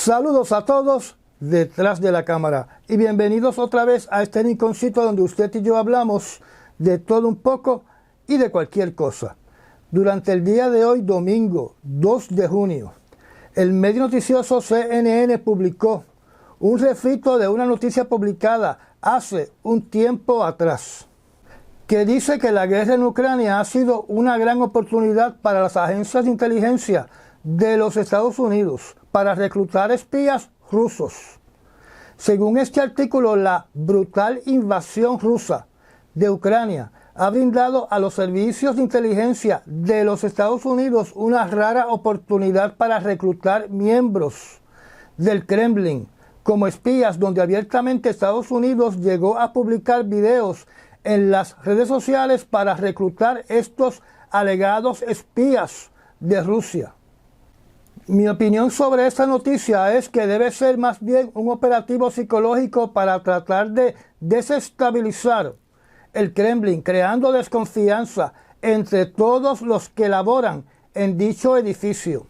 Saludos a todos detrás de la cámara y bienvenidos otra vez a este rinconcito donde usted y yo hablamos de todo un poco y de cualquier cosa. Durante el día de hoy, domingo 2 de junio, el medio noticioso CNN publicó un refrito de una noticia publicada hace un tiempo atrás, que dice que la guerra en Ucrania ha sido una gran oportunidad para las agencias de inteligencia de los Estados Unidos para reclutar espías rusos. Según este artículo, la brutal invasión rusa de Ucrania ha brindado a los servicios de inteligencia de los Estados Unidos una rara oportunidad para reclutar miembros del Kremlin como espías, donde abiertamente Estados Unidos llegó a publicar videos en las redes sociales para reclutar estos alegados espías de Rusia. Mi opinión sobre esta noticia es que debe ser más bien un operativo psicológico para tratar de desestabilizar el Kremlin, creando desconfianza entre todos los que laboran en dicho edificio.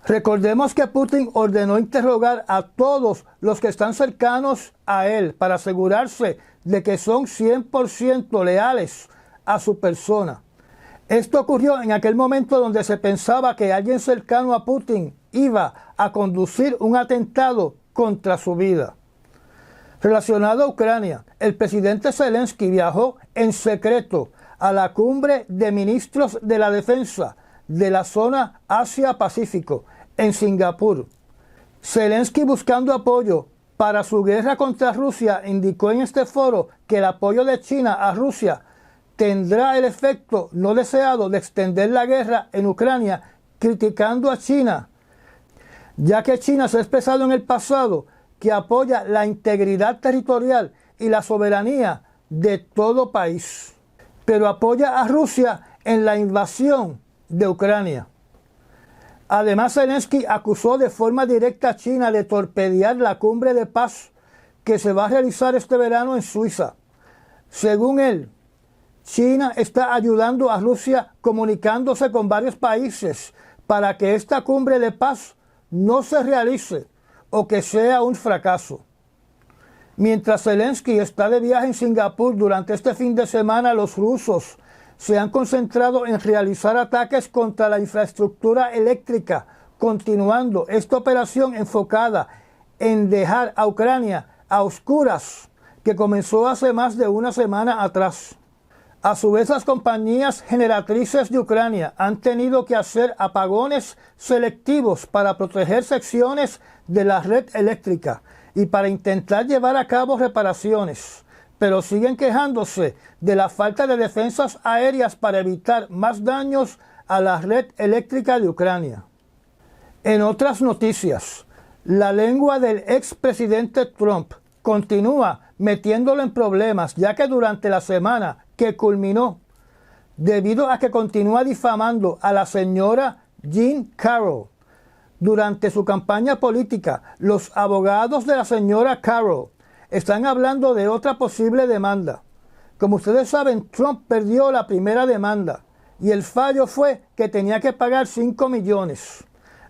Recordemos que Putin ordenó interrogar a todos los que están cercanos a él para asegurarse de que son 100% leales a su persona. Esto ocurrió en aquel momento donde se pensaba que alguien cercano a Putin iba a conducir un atentado contra su vida. Relacionado a Ucrania, el presidente Zelensky viajó en secreto a la cumbre de ministros de la defensa de la zona Asia-Pacífico en Singapur. Zelensky, buscando apoyo para su guerra contra Rusia, indicó en este foro que el apoyo de China a Rusia tendrá el efecto no deseado de extender la guerra en Ucrania, criticando a China, ya que China se ha expresado en el pasado que apoya la integridad territorial y la soberanía de todo país, pero apoya a Rusia en la invasión de Ucrania. Además, Zelensky acusó de forma directa a China de torpedear la cumbre de paz que se va a realizar este verano en Suiza. Según él, China está ayudando a Rusia comunicándose con varios países para que esta cumbre de paz no se realice o que sea un fracaso. Mientras Zelensky está de viaje en Singapur durante este fin de semana, los rusos se han concentrado en realizar ataques contra la infraestructura eléctrica, continuando esta operación enfocada en dejar a Ucrania a oscuras, que comenzó hace más de una semana atrás. A su vez, las compañías generatrices de Ucrania han tenido que hacer apagones selectivos para proteger secciones de la red eléctrica y para intentar llevar a cabo reparaciones, pero siguen quejándose de la falta de defensas aéreas para evitar más daños a la red eléctrica de Ucrania. En otras noticias, la lengua del expresidente Trump continúa metiéndolo en problemas, ya que durante la semana que culminó, debido a que continúa difamando a la señora Jean Carroll. Durante su campaña política, los abogados de la señora Carroll están hablando de otra posible demanda. Como ustedes saben, Trump perdió la primera demanda y el fallo fue que tenía que pagar 5 millones.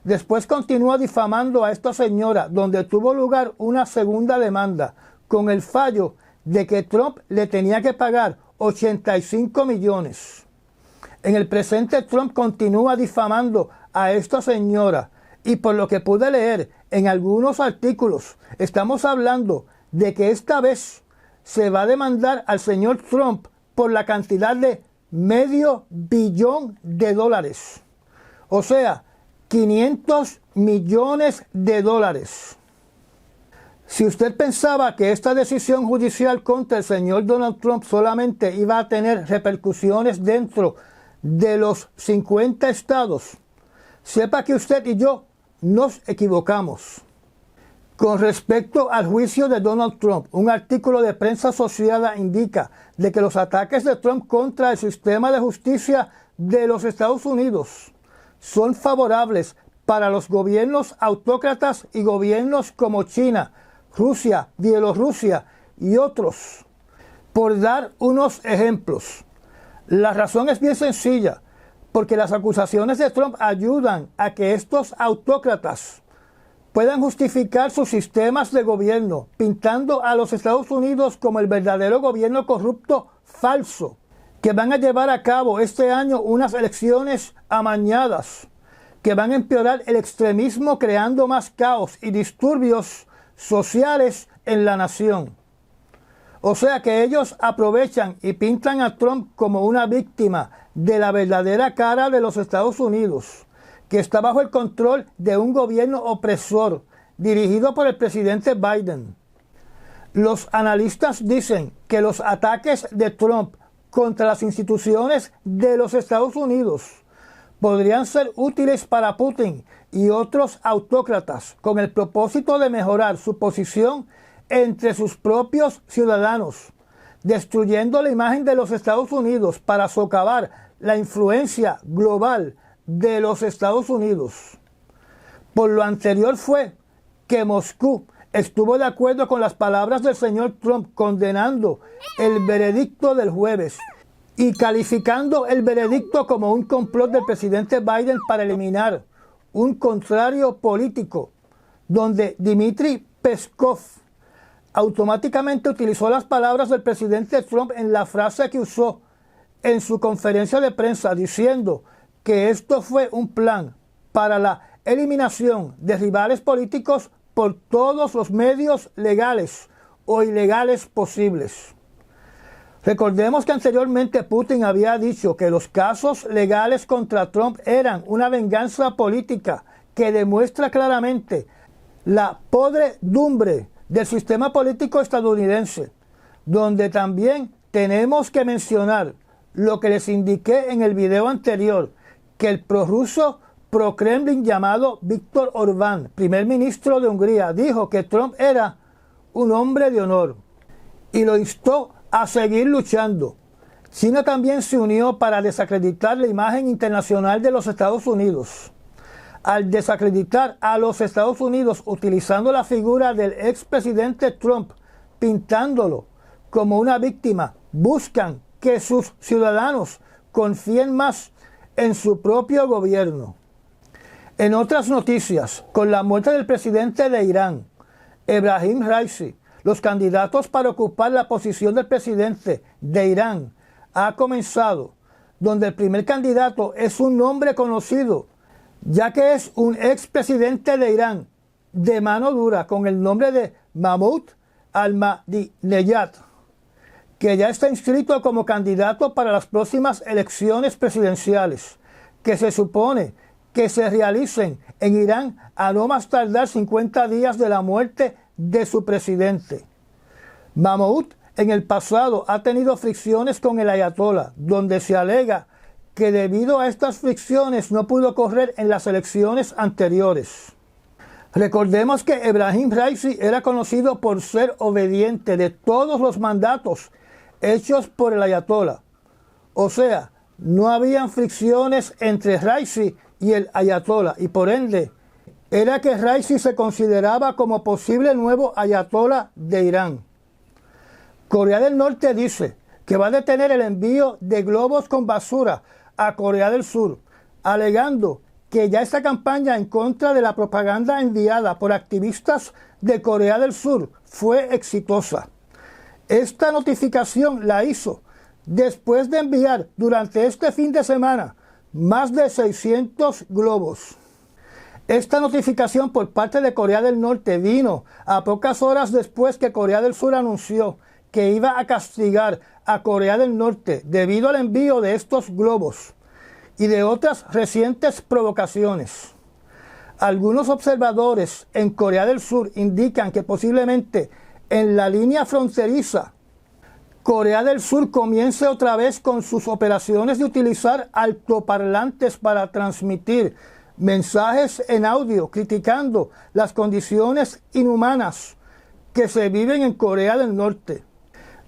Después continúa difamando a esta señora, donde tuvo lugar una segunda demanda, con el fallo de que Trump le tenía que pagar 85 millones. En el presente, Trump continúa difamando a esta señora y por lo que pude leer en algunos artículos, estamos hablando de que esta vez se va a demandar al señor Trump por la cantidad de $500 millones. O sea, 500 millones de dólares. Si usted pensaba que esta decisión judicial contra el señor Donald Trump solamente iba a tener repercusiones dentro de los 50 estados, sepa que usted y yo nos equivocamos. Con respecto al juicio de Donald Trump, un artículo de prensa asociada indica de que los ataques de Trump contra el sistema de justicia de los Estados Unidos son favorables para los gobiernos autócratas y gobiernos como China, Rusia, Bielorrusia y otros. Por dar unos ejemplos, la razón es bien sencilla, porque las acusaciones de Trump ayudan a que estos autócratas puedan justificar sus sistemas de gobierno, pintando a los Estados Unidos como el verdadero gobierno corrupto falso, que van a llevar a cabo este año unas elecciones amañadas, que van a empeorar el extremismo creando más caos y disturbios sociales en la nación. O sea que ellos aprovechan y pintan a Trump como una víctima de la verdadera cara de los Estados Unidos, que está bajo el control de un gobierno opresor dirigido por el presidente Biden. Los analistas dicen que los ataques de Trump contra las instituciones de los Estados Unidos podrían ser útiles para Putin y otros autócratas con el propósito de mejorar su posición entre sus propios ciudadanos, destruyendo la imagen de los Estados Unidos para socavar la influencia global de los Estados Unidos. Por lo anterior fue que Moscú estuvo de acuerdo con las palabras del señor Trump condenando el veredicto del jueves y calificando el veredicto como un complot del presidente Biden para eliminar un contrario político, donde Dmitry Peskov automáticamente utilizó las palabras del presidente Trump en la frase que usó en su conferencia de prensa, diciendo que esto fue un plan para la eliminación de rivales políticos por todos los medios legales o ilegales posibles. Recordemos que anteriormente Putin había dicho que los casos legales contra Trump eran una venganza política que demuestra claramente la podredumbre del sistema político estadounidense, donde también tenemos que mencionar lo que les indiqué en el video anterior, que el prorruso pro-Kremlin llamado Viktor Orbán, primer ministro de Hungría, dijo que Trump era un hombre de honor y lo instó a seguir luchando. China también se unió para desacreditar la imagen internacional de los Estados Unidos. Al desacreditar a los Estados Unidos utilizando la figura del expresidente Trump, pintándolo como una víctima, buscan que sus ciudadanos confíen más en su propio gobierno. En otras noticias, con la muerte del presidente de Irán, Ebrahim Raisi, los candidatos para ocupar la posición del presidente de Irán ha comenzado, donde el primer candidato es un nombre conocido, ya que es un expresidente de Irán de mano dura con el nombre de Mahmoud Ahmadinejad, que ya está inscrito como candidato para las próximas elecciones presidenciales, que se supone que se realicen en Irán a no más tardar 50 días de la muerte de su presidente. Mahmoud en el pasado ha tenido fricciones con el ayatolá, donde se alega que debido a estas fricciones no pudo correr en las elecciones anteriores. Recordemos que Ebrahim Raisi era conocido por ser obediente de todos los mandatos hechos por el ayatolá. O sea, no habían fricciones entre Raisi y el ayatolá, y por ende, era que Raisi se consideraba como posible nuevo ayatolá de Irán. Corea del Norte dice que va a detener el envío de globos con basura a Corea del Sur, alegando que ya esta campaña en contra de la propaganda enviada por activistas de Corea del Sur fue exitosa. Esta notificación la hizo después de enviar durante este fin de semana más de 600 globos. Esta notificación por parte de Corea del Norte vino a pocas horas después que Corea del Sur anunció que iba a castigar a Corea del Norte debido al envío de estos globos y de otras recientes provocaciones. Algunos observadores en Corea del Sur indican que posiblemente en la línea fronteriza Corea del Sur comience otra vez con sus operaciones de utilizar altoparlantes para transmitir mensajes en audio criticando las condiciones inhumanas que se viven en Corea del Norte,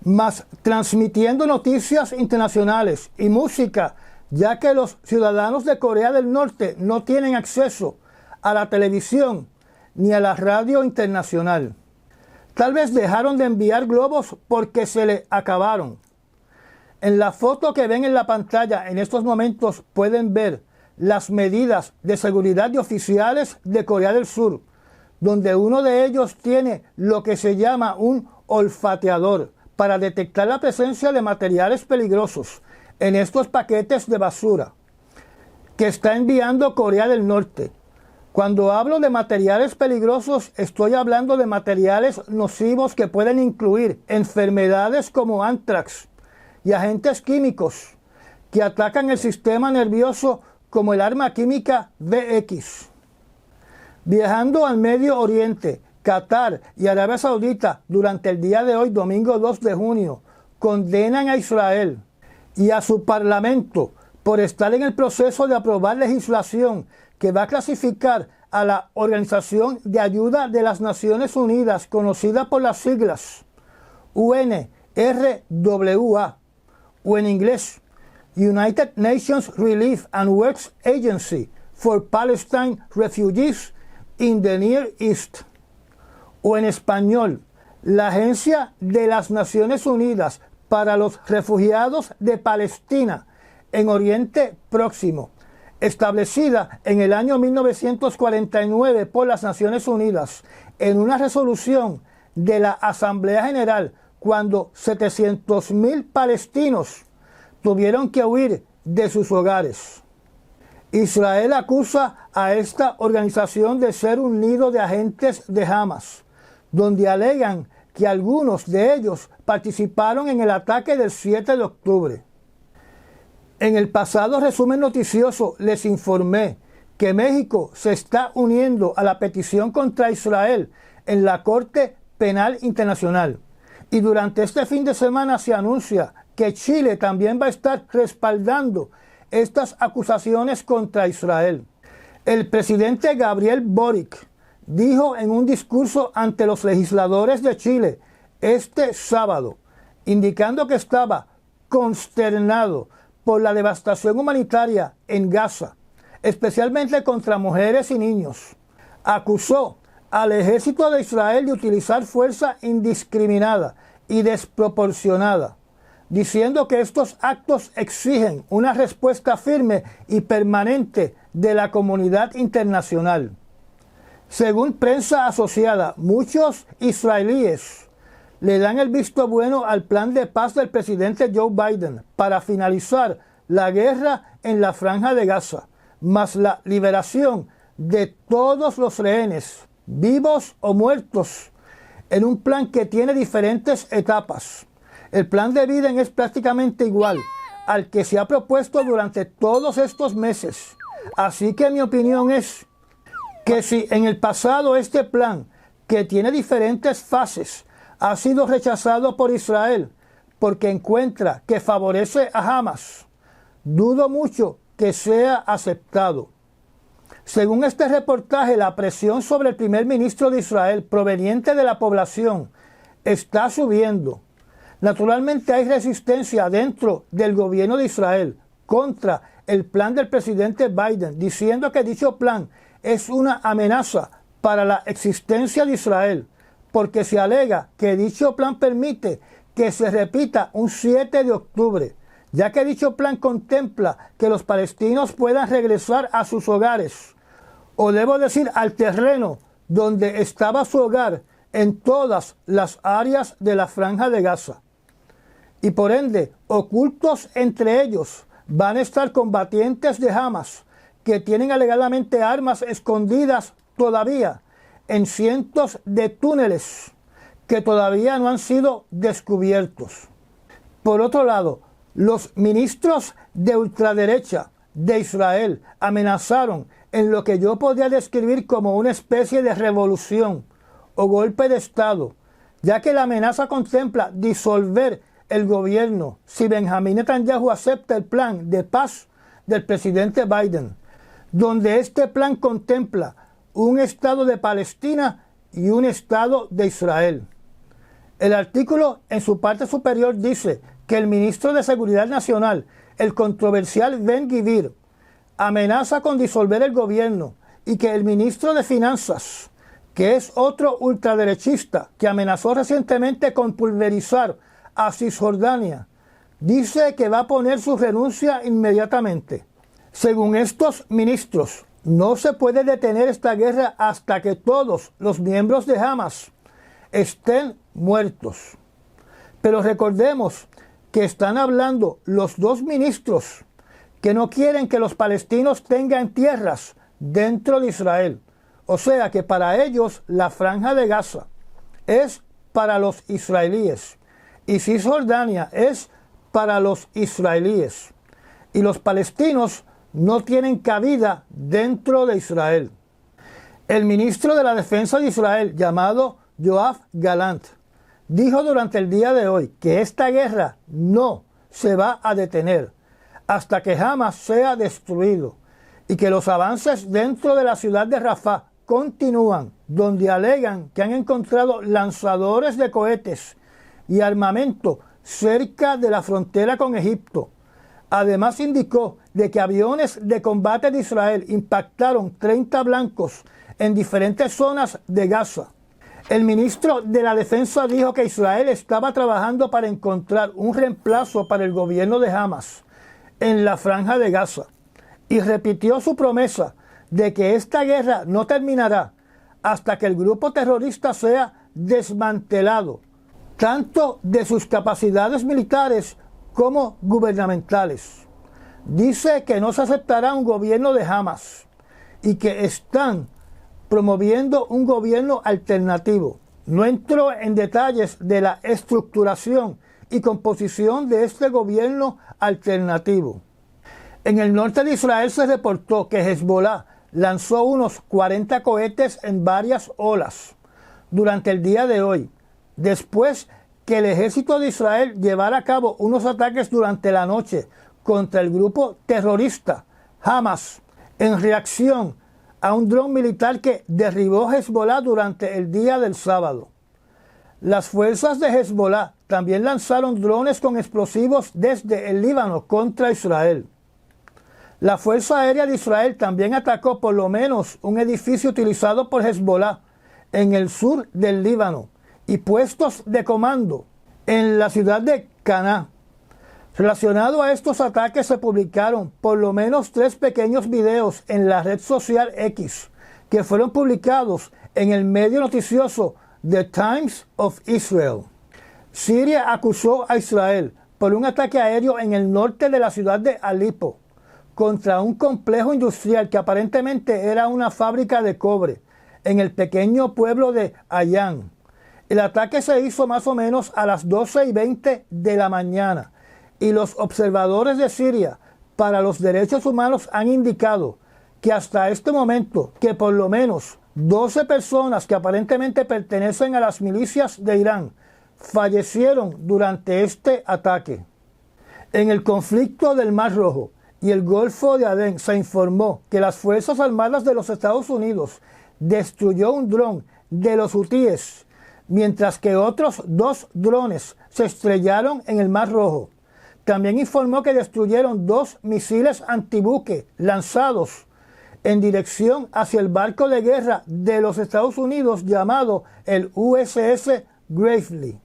más transmitiendo noticias internacionales y música, ya que los ciudadanos de Corea del Norte no tienen acceso a la televisión ni a la radio internacional. Tal vez dejaron de enviar globos porque se le acabaron. En la foto que ven en la pantalla en estos momentos pueden ver las medidas de seguridad de oficiales de Corea del Sur, donde uno de ellos tiene lo que se llama un olfateador para detectar la presencia de materiales peligrosos en estos paquetes de basura que está enviando Corea del Norte. Cuando hablo de materiales peligrosos, estoy hablando de materiales nocivos que pueden incluir enfermedades como anthrax y agentes químicos que atacan el sistema nervioso como el arma química VX. Viajando al Medio Oriente, Qatar y Arabia Saudita durante el día de hoy, domingo 2 de junio, condenan a Israel y a su parlamento por estar en el proceso de aprobar legislación que va a clasificar a la Organización de Ayuda de las Naciones Unidas, conocida por las siglas UNRWA, o en inglés United Nations Relief and Works Agency for Palestine Refugees in the Near East, o en español, la Agencia de las Naciones Unidas para los Refugiados de Palestina en Oriente Próximo, establecida en el año 1949 por las Naciones Unidas en una resolución de la Asamblea General cuando 700,000 palestinos tuvieron que huir de sus hogares. Israel acusa a esta organización de ser un nido de agentes de Hamas, donde alegan que algunos de ellos participaron en el ataque del 7 de octubre. En el pasado resumen noticioso les informé que México se está uniendo a la petición contra Israel en la Corte Penal Internacional. Y durante este fin de semana se anuncia que Chile también va a estar respaldando estas acusaciones contra Israel. El presidente Gabriel Boric dijo en un discurso ante los legisladores de Chile este sábado, indicando que estaba consternado por la devastación humanitaria en Gaza, especialmente contra mujeres y niños. Acusó al ejército de Israel de utilizar fuerza indiscriminada y desproporcionada, diciendo que estos actos exigen una respuesta firme y permanente de la comunidad internacional. Según prensa asociada, muchos israelíes le dan el visto bueno al plan de paz del presidente Joe Biden para finalizar la guerra en la Franja de Gaza, más la liberación de todos los rehenes, vivos o muertos, en un plan que tiene diferentes etapas. El plan de Biden es prácticamente igual al que se ha propuesto durante todos estos meses. Así que mi opinión es que si en el pasado este plan, que tiene diferentes fases, ha sido rechazado por Israel porque encuentra que favorece a Hamas, dudo mucho que sea aceptado. Según este reportaje, la presión sobre el primer ministro de Israel proveniente de la población está subiendo. Naturalmente hay resistencia dentro del gobierno de Israel contra el plan del presidente Biden, diciendo que dicho plan es una amenaza para la existencia de Israel, porque se alega que dicho plan permite que se repita un 7 de octubre, ya que dicho plan contempla que los palestinos puedan regresar a sus hogares, o debo decir al terreno donde estaba su hogar en todas las áreas de la Franja de Gaza. Y por ende, ocultos entre ellos van a estar combatientes de Hamas que tienen alegadamente armas escondidas todavía en cientos de túneles que todavía no han sido descubiertos. Por otro lado, los ministros de ultraderecha de Israel amenazaron en lo que yo podría describir como una especie de revolución o golpe de Estado, ya que la amenaza contempla disolver el gobierno si Benjamín Netanyahu acepta el plan de paz del presidente Biden, donde este plan contempla un Estado de Palestina y un Estado de Israel. El artículo en su parte superior dice que el ministro de Seguridad Nacional, el controversial Ben-Gvir, amenaza con disolver el gobierno y que el ministro de Finanzas, que es otro ultraderechista que amenazó recientemente con pulverizar a Cisjordania, dice que va a poner su renuncia inmediatamente. Según estos ministros, No se puede detener esta guerra hasta que todos los miembros de Hamas estén muertos. Pero recordemos que están hablando los dos ministros que no quieren que los palestinos tengan tierras dentro de Israel. O sea que para ellos la franja de Gaza es para los israelíes y Cisjordania es para los israelíes. Y los palestinos no tienen cabida dentro de Israel. El ministro de la Defensa de Israel, llamado Yoav Gallant, dijo durante el día de hoy que esta guerra no se va a detener hasta que Hamas sea destruido y que los avances dentro de la ciudad de Rafah continúan, donde alegan que han encontrado lanzadores de cohetes y armamento cerca de la frontera con Egipto. Además indicó de que aviones de combate de Israel impactaron 30 blancos en diferentes zonas de Gaza. El ministro de la Defensa dijo que Israel estaba trabajando para encontrar un reemplazo para el gobierno de Hamas en la franja de Gaza y repitió su promesa de que esta guerra no terminará hasta que el grupo terrorista sea desmantelado, tanto de sus capacidades militares como gubernamentales. Dice que no se aceptará un gobierno de Hamas y que están promoviendo un gobierno alternativo. No entró en detalles de la estructuración y composición de este gobierno alternativo. En el norte de Israel se reportó que Hezbollah lanzó unos 40 cohetes en varias olas durante el día de hoy, después que el ejército de Israel llevara a cabo unos ataques durante la noche contra el grupo terrorista Hamas en reacción a un dron militar que derribó Hezbollah durante el día del sábado. Las fuerzas de Hezbollah también lanzaron drones con explosivos desde el Líbano contra Israel. La Fuerza Aérea de Israel también atacó por lo menos un edificio utilizado por Hezbollah en el sur del Líbano y puestos de comando en la ciudad de Caná. Relacionado a estos ataques se publicaron por lo menos 3 pequeños videos en la red social X que fueron publicados en el medio noticioso The Times of Israel. Siria acusó a Israel por un ataque aéreo en el norte de la ciudad de Alepo contra un complejo industrial que aparentemente era una fábrica de cobre en el pequeño pueblo de Ayán. El ataque se hizo más o menos a las 12:20 de la mañana y los observadores de Siria para los derechos humanos han indicado que hasta este momento que por lo menos 12 personas que aparentemente pertenecen a las milicias de Irán fallecieron durante este ataque. En el conflicto del Mar Rojo y el Golfo de Adén se informó que las Fuerzas Armadas de los Estados Unidos destruyó un dron de los hutíes, mientras que otros 2 drones se estrellaron en el Mar Rojo. También informó que destruyeron 2 misiles antibuque lanzados en dirección hacia el barco de guerra de los Estados Unidos llamado el USS Gravely.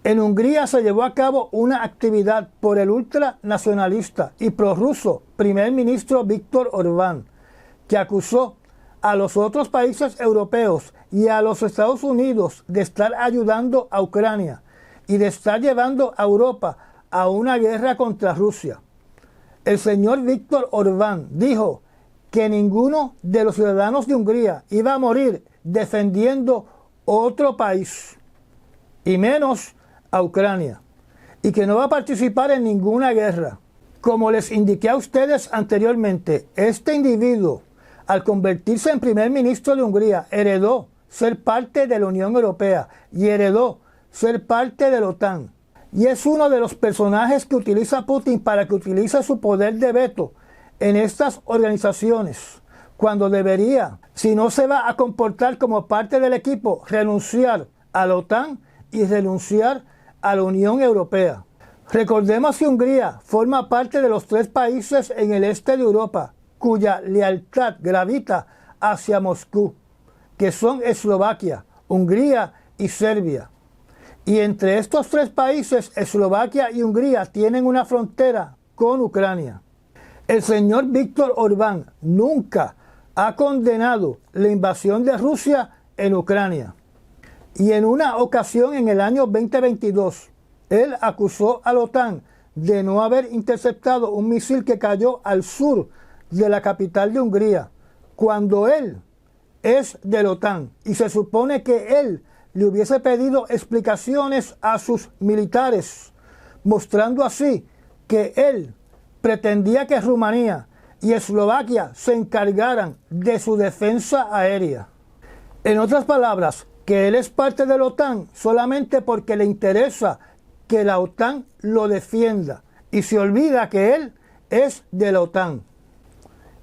En Hungría se llevó a cabo una actividad por el ultranacionalista y prorruso primer ministro Viktor Orbán, que acusó a los otros países europeos y a los Estados Unidos de estar ayudando a Ucrania y de estar llevando a Europa a una guerra contra Rusia. El señor Viktor Orbán dijo que ninguno de los ciudadanos de Hungría iba a morir defendiendo otro país, y menos a Ucrania, y que no va a participar en ninguna guerra. Como les indiqué a ustedes anteriormente, este individuo, al convertirse en primer ministro de Hungría, heredó ser parte de la Unión Europea y heredó ser parte de la OTAN. Y es uno de los personajes que utiliza Putin para que utilice su poder de veto en estas organizaciones, cuando debería, si no se va a comportar como parte del equipo, renunciar a la OTAN y renunciar a la Unión Europea. Recordemos que Hungría forma parte de los 3 países en el este de Europa cuya lealtad gravita hacia Moscú, que son Eslovaquia, Hungría y Serbia. Y entre estos 3 países, Eslovaquia y Hungría tienen una frontera con Ucrania. El señor Víctor Orbán nunca ha condenado la invasión de Rusia en Ucrania. Y en una ocasión en el año 2022, él acusó a la OTAN de no haber interceptado un misil que cayó al sur de la capital de Hungría, cuando él es de la OTAN y se supone que él le hubiese pedido explicaciones a sus militares, mostrando así que él pretendía que Rumanía y Eslovaquia se encargaran de su defensa aérea. En otras palabras, que él es parte de la OTAN solamente porque le interesa que la OTAN lo defienda y se olvida que él es de la OTAN.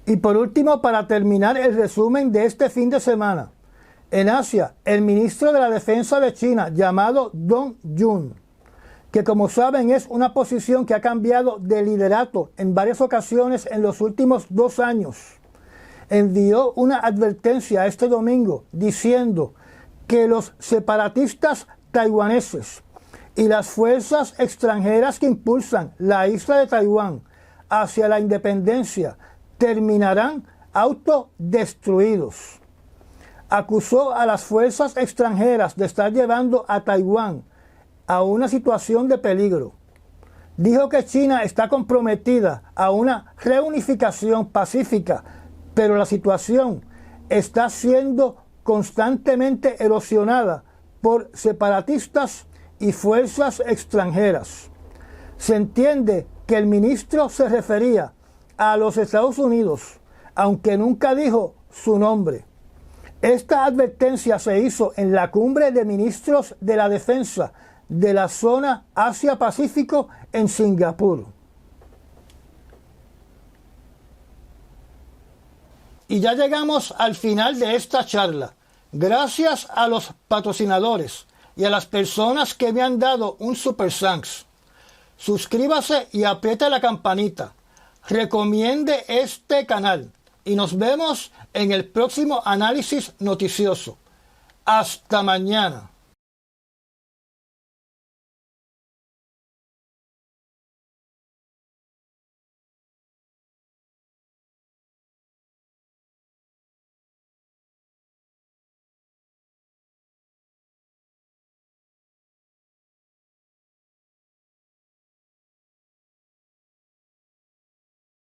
Y por último, para terminar el resumen de este fin de semana, en Asia, el ministro de la Defensa de China, llamado Dong Jun, que como saben es una posición que ha cambiado de liderato en varias ocasiones en los últimos 2 años, envió una advertencia este domingo diciendo que los separatistas taiwaneses y las fuerzas extranjeras que impulsan la isla de Taiwán hacia la independencia terminarán autodestruidos. Acusó a las fuerzas extranjeras de estar llevando a Taiwán a una situación de peligro. Dijo que China está comprometida a una reunificación pacífica, pero la situación está siendo constantemente erosionada por separatistas y fuerzas extranjeras. Se entiende que el ministro se refería a los Estados Unidos, aunque nunca dijo su nombre. Esta advertencia se hizo en la cumbre de ministros de la defensa de la zona Asia-Pacífico en Singapur. Y ya llegamos al final de esta charla. Gracias a los patrocinadores y a las personas que me han dado un Super Thanks. Suscríbase y apriete la campanita. Recomiende este canal. Y nos vemos en el próximo análisis noticioso. Hasta mañana.